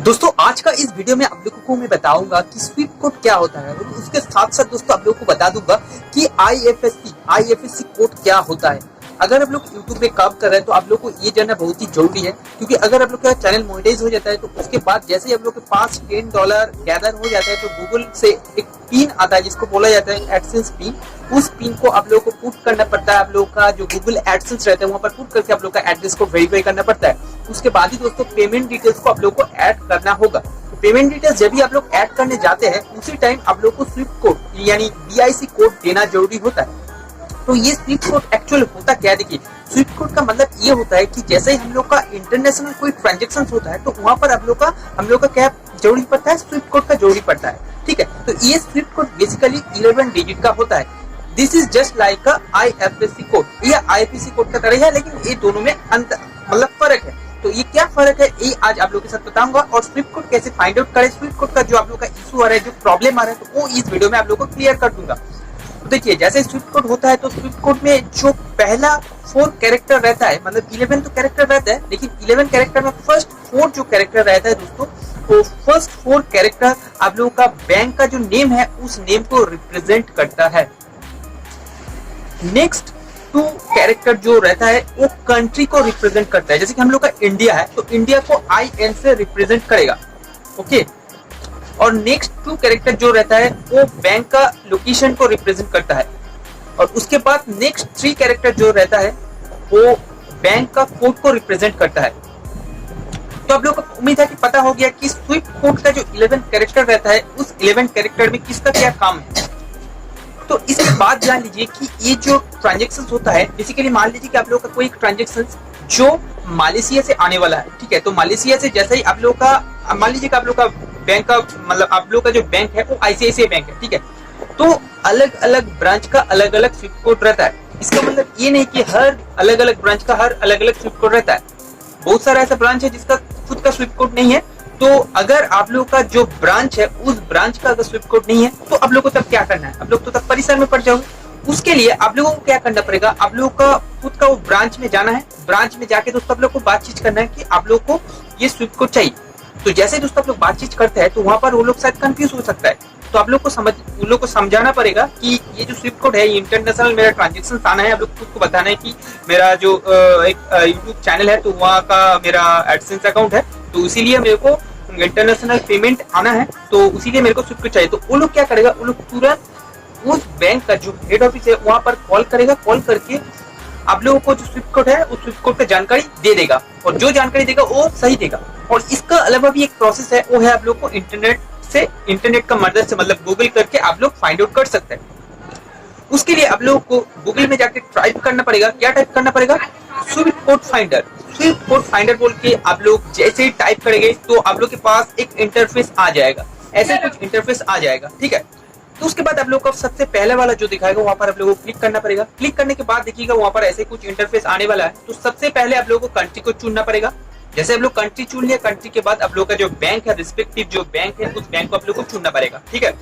दोस्तों आज का इस वीडियो में आप लोगों को मैं बताऊंगा कि स्विफ्ट कोड क्या होता है और उसके साथ साथ दोस्तों आप लोगों को बता दूंगा कि आईएफएससी कोड क्या होता है। अगर आप लोग YouTube में काम कर रहे हैं तो आप लोग को ये जानना बहुत ही जरूरी है, क्योंकि अगर आप लोग का चैनल मोनेटाइज हो जाता है तो उसके बाद जैसे ही आप लोग के पास $10 गैदर हो जाता है तो गूगल से एक पिन आता है जिसको बोला जाता है एडसेंस पिन। उस पिन को आप लोगों को पुट करना पड़ता है, आप लोग का जो गूगल एडसेंस रहता है वहाँ पर पुट करके आप लोग का एड्रेस को वेरीफाई करना पड़ता है। उसके बाद ही दोस्तों पेमेंट डिटेल्स को आप लोग को ऐड करना होगा। तो पेमेंट डिटेल्स जब भी आप लोग ऐड करने जाते हैं उसी टाइम आप लोग को स्विफ्ट कोड यानी BIC कोड देना जरूरी होता है। तो ये स्विफ्ट कोड एक्चुअल होता क्या है, देखिए स्विफ्ट कोड का मतलब ये होता है कि जैसे ही हम लोग का इंटरनेशनल कोई ट्रांजेक्शन होता है तो वहाँ पर हम लोग का क्या जरूरी पड़ता है, स्विफ्ट कोड का जरूरी पड़ता है। ठीक है, तो ये स्विफ्ट कोड बेसिकली 11 डिजिट का होता है। This is just like IFSC code, ये IPC कोड का तरह है, लेकिन ये दोनों में अंतर मतलब फर्क है। तो ये क्या फर्क है ये आज आप लोग के साथ बताऊंगा, और स्विफ्ट कोड कैसे फाइंड आउट करें, स्विफ्ट कोड का जो आप लोग का इशू आ रहा है, जो प्रॉब्लम आ रहा है, तो वो इस वीडियो में आप लोग को क्लियर कर दूंगा। तो देखिए जैसे स्विफ्ट कोड होता है तो स्विफ्ट कोड में जो पहला 4 कैरेक्टर रहता है, मतलब 11 तो कैरेक्टर रहता है, लेकिन 11 कैरेक्टर में फर्स्ट 4 जो कैरेक्टर रहता है दोस्तों, तो फर्स्ट 4 कैरेक्टर आप लोगों का बैंक का जो नेम है उस नेम को रिप्रेजेंट करता है। नेक्स्ट 2 कैरेक्टर जो रहता है वो कंट्री को रिप्रेजेंट करता है। जैसे कि हम लोग का इंडिया है तो इंडिया को IN से रिप्रेजेंट करेगा, ओके। और नेक्स्ट 2 कैरेक्टर जो रहता है वो बैंक का लोकेशन को रिप्रेजेंट करता है। और उसके बाद नेक्स्ट 3 कैरेक्टर जो रहता है वो बैंक का कोड को रिप्रेजेंट करता है। तो आप लोगों को उम्मीद है कि पता हो गया कि स्विफ्ट कोड का जो 11 कैरेक्टर रहता है उस 11 कैरेक्टर में किसका क्या काम है। तो इसके बाद जान लीजिए कि ये जो ट्रांजेक्शन होता है, बेसिकली मान लीजिए कि आप लोगों का कोई एक ट्रांजेक्शन जो मलेशिया से आने वाला है, ठीक है, तो मलेशिया से जैसे ही आप लोग का मान लीजिए कि आप लोग का बैंक का मतलब आप लोग का जो बैंक है वो ICICI बैंक है, ठीक है, तो अलग अलग ब्रांच का अलग अलग स्विफ्ट कोड रहता है। इसका मतलब ये नहीं कि हर अलग अलग ब्रांच का हर अलग अलग स्विफ्ट कोड रहता है। बहुत सारा ऐसा ब्रांच है जिसका खुद का स्विफ्ट कोड नहीं है। तो अगर आप लोग का जो ब्रांच है उस ब्रांच का अगर स्विफ्ट कोड नहीं है तो आप लोग को तब क्या करना है, आप लोग तो तब परेशान में पड़ जाओगे। उसके लिए आप लोगों को क्या करना पड़ेगा, आप लोग का खुद का वो ब्रांच में जाना है, ब्रांच में जाके दोस्तों आप लोग को बातचीत करना है कि आप लोग को ये स्विफ्ट कोड चाहिए। तो जैसे दोस्तों आप लोग बातचीत करते हैं तो वहां पर वो लोग शायद कंफ्यूज हो सकता है, तो आप लोग को उन लोग को समझाना पड़ेगा कि ये जो स्विफ्ट कोड है इंटरनेशनल मेरा ट्रांजेक्शन आना है। आप लोग खुद को बताना है कि मेरा जो एक यूट्यूब चैनल है तो वहाँ का मेरा एडसेंस अकाउंट है, तो इसीलिए मेरे को इंटरनेशनल पेमेंट आना है, तो इसीलिए मेरे को स्विफ्ट कोड चाहिए। तो वो लोग क्या करेगा, वो लोग तुरंत उस बैंक का जो हेड ऑफिस है वहां पर कॉल करेगा, कॉल करके आप लोगों को जो स्विफ्ट कोड है उस स्विफ्ट कोड की जानकारी दे देगा, और जो जानकारी देगा वो सही देगा। और इसका अलावा भी एक प्रोसेस है, वो है आप लोग को इंटरनेट का मदद से मतलब गूगल करके आप लोग फाइंड आउट कर सकते हैं। उसके लिए आप लोगों को गूगल में जाके टाइप करना पड़ेगा, क्या टाइप करना पड़ेगा, Swift code finder. Swift code finder बोल के आप लोग जैसे ही टाइप करेंगे तो आप लोग के पास एक इंटरफेस आ जाएगा, ऐसे कुछ इंटरफेस आ जाएगा, ठीक है। तो उसके बाद आप लोग को सबसे पहले वाला जो दिखाएगा वहां पर आप लोगों को क्लिक करना पड़ेगा। क्लिक करने के बाद देखिएगा वहां पर ऐसे कुछ इंटरफेस आने वाला है। तो सबसे पहले आप लोगों को कंट्री को चुनना पड़ेगा। जैसे आप लोग कंट्री चुन लिया, कंट्री के बाद आप लोग का जो बैंक है, रिस्पेक्टिव जो बैंक है उस बैंक को आप लोग को चुनना पड़ेगा, ठीक है।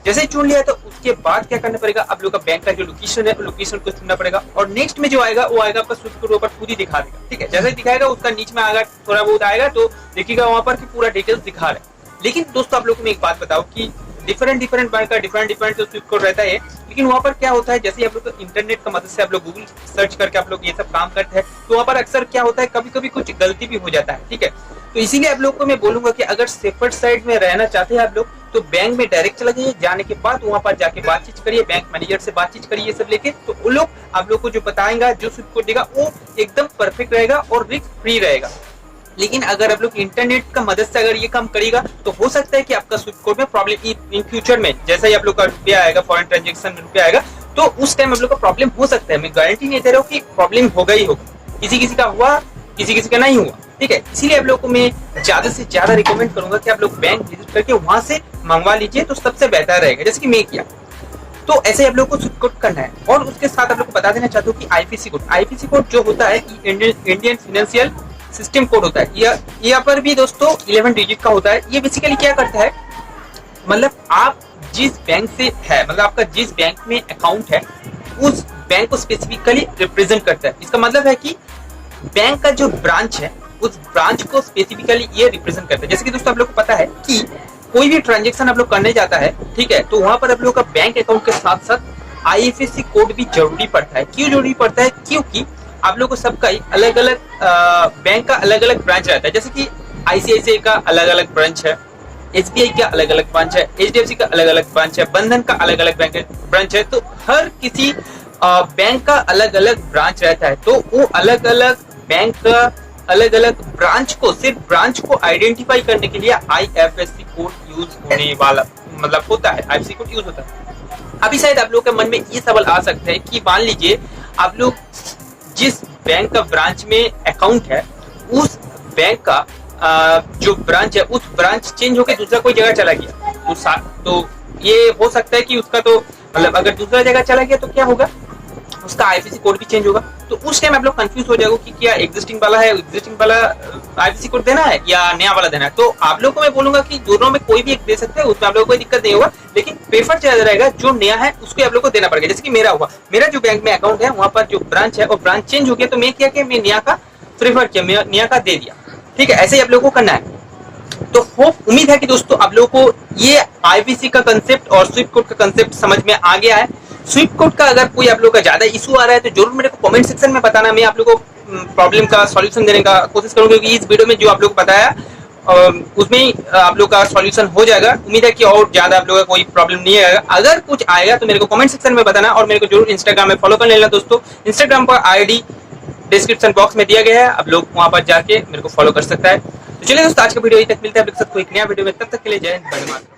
जैसे ही चुन लिया तो उसके बाद क्या करना पड़ेगा, आप लोग का बैंक का जो लोकेशन है लोकेशन को चुनना पड़ेगा। और नेक्स्ट में जो आएगा वो आएगा आपका स्विफ्ट कोड ऊपर पूरी दिखा देगा, ठीक है। जैसे दिखाएगा उसका नीचे में आएगा थोड़ा बहुत आएगा तो देखिएगा वहां पर पूरा डिटेल्स दिखा रहा है। लेकिन दोस्तों आप लोग को मैं एक बात बताओ कि डिफरेंट बैंक का डिफरेंट स्विफ्ट कोड रहता है, लेकिन वहाँ पर क्या होता है, जैसे आप लोग इंटरनेट का मदद से आप लोग गूगल सर्च करके आप लोग ये सब काम करते हैं तो वहाँ पर अक्सर क्या होता है, कभी कभी कुछ गलती भी हो जाता है, ठीक है। तो इसीलिए आप लोग को मैं बोलूंगा कि अगर सेफर साइड में रहना चाहते हैं आप लोग तो बैंक में डायरेक्ट चले जाइए, जाने के बाद वहाँ पर जाके बातचीत करिए, बैंक मैनेजर से बातचीत करिए सब लेके, तो वो लोग आप लोग को जो बताएंगा, जो स्विफ्ट कोड देगा वो एकदम परफेक्ट रहेगा और रिस्क फ्री रहेगा। लेकिन अगर आप लोग इंटरनेट का मदद से अगर ये काम करेगा तो हो सकता है कि आपका स्विफ्ट कोड में प्रॉब्लम इन फ्यूचर में, जैसे ही आप लोग का रुपया आएगा, फॉरेन ट्रांजेक्शन में रुपया आएगा, तो उस टाइम आप लोग का प्रॉब्लम हो सकता है। मैं गारंटी नहीं दे रहा हूँ कि प्रॉब्लम होगा ही होगा, किसी किसी का हुआ, किसी किसी का नहीं हुआ, ठीक है। इसीलिए आप लोग को मैं ज्यादा से ज्यादा रिकमेंड करूंगा कि आप लोग बैंक विजिट करके वहां से मंगवा लीजिए तो सबसे बेहतर रहेगा, जैसे कि मैं किया। तो ऐसे आप लोग को स्विफ्ट कोड करना है। और उसके साथ आप लोग को बता देना चाहता हूँ कि IPC कोड जो होता है इंडियन फाइनेंशियल सिस्टम कोड होता है, यहाँ पर भी दोस्तों 11 डिजिट का होता है। ये बेसिकली क्या करता है, मतलब आप जिस बैंक से है, मतलब आपका जिस बैंक में अकाउंट है उस बैंक को स्पेसिफिकली रिप्रेजेंट करता है। इसका मतलब है कि बैंक का जो ब्रांच है उस ब्रांच को स्पेसिफिकली ये रिप्रेजेंट करता है। जैसे कि दोस्तों आप लोग को पता है कि कोई भी ट्रांजेक्शन आप लोग करने जाता है, ठीक है, तो वहां पर आप लोग का बैंक अकाउंट के साथ साथ आईएफएससी कोड भी जरूरी पड़ता है। क्यों जरूरी पड़ता है? क्योंकि आप लोग को सबका अलग अलग बैंक का अलग अलग ब्रांच रहता है। जैसे कि आईसीआईसीआई का अलग अलग ब्रांच है, एसबीआई का अलग अलग ब्रांच है, एचडीएफसी का अलग अलग ब्रांच है, बंधन का अलग अलग ब्रांच है। तो हर किसी बैंक का अलग अलग ब्रांच रहता है। तो वो अलग अलग बैंक का अलग अलग ब्रांच को, सिर्फ ब्रांच को आइडेंटिफाई करने के लिए आईएफएससी कोड यूज होने वाला मतलब होता है, आईएफएससी कोड यूज होता है। अभी शायद आप लोग के मन में ये सवाल आ सकता है कि मान लीजिए आप लोग जिस बैंक का ब्रांच में अकाउंट है, उस बैंक का जो ब्रांच है, उस ब्रांच चेंज होकर दूसरा कोई जगह चला गया, तो ये हो सकता है कि उसका तो मतलब अगर दूसरा जगह चला गया तो क्या होगा, उसका आईएफएससी कोड भी चेंज होगा। तो उस टाइम आप लोग कंफ्यूज हो जाओगे कि क्या एग्जिस्टिंग वाला है, एग्जिस्टिंग वाला आईएफएससी कोड देना है या नया वाला देना है। तो आप लोग को मैं बोलूंगा कि दोनों में कोई भी एक दे सकते हैं, उसमें आप लोग को कोई दिक्कत नहीं होगा, लेकिन प्रेफर ज्यादा रहेगा जो नया है उसको आप लोग को देना पड़ेगा। जैसे कि मेरा हुआ, मेरा जो बैंक में अकाउंट है वहां पर जो ब्रांच है वो ब्रांच चेंज हो गया, तो मैं क्या किया, मैं नया का प्रेफर किया, मैं नया का दे दिया। ठीक है, ऐसे ही आप लोगों को करना है। तो होप उम्मीद है कि दोस्तों आप लोगों को ये आईवीसी का कंसेप्ट और स्विफ्ट कोड का कंसेप्ट समझ में आ गया है। स्विफ्ट कोड का अगर कोई आप लोगों का ज्यादा इशू आ रहा है तो जरूर मेरे को कमेंट सेक्शन में बताना, मैं आप लोगों को प्रॉब्लम का सॉल्यूशन देने का कोशिश करूंगा, क्योंकि इस वीडियो में जो आप लोगों को बताया उसमें ही आप लोग का सॉल्यूशन हो जाएगा। उम्मीद है कि और ज्यादा आप लोगों का कोई प्रॉब्लम नहीं आएगा। अगर कुछ आएगा तो मेरे को कमेंट सेक्शन में बताना, और मेरे को जरूर इंस्टाग्राम में फॉलो कर लेना दोस्तों। इंस्टाग्राम पर आईडी डिस्क्रिप्शन बॉक्स में दिया गया है, आप लोग वहां पर जाके मेरे को फॉलो कर सकता है। तो चलिए दोस्तों, आज का वीडियो यहीं तक, मिलता है आप लोग सबको एक नया वीडियो में, तब तक के लिए जय हिंद, वंदे मातरम।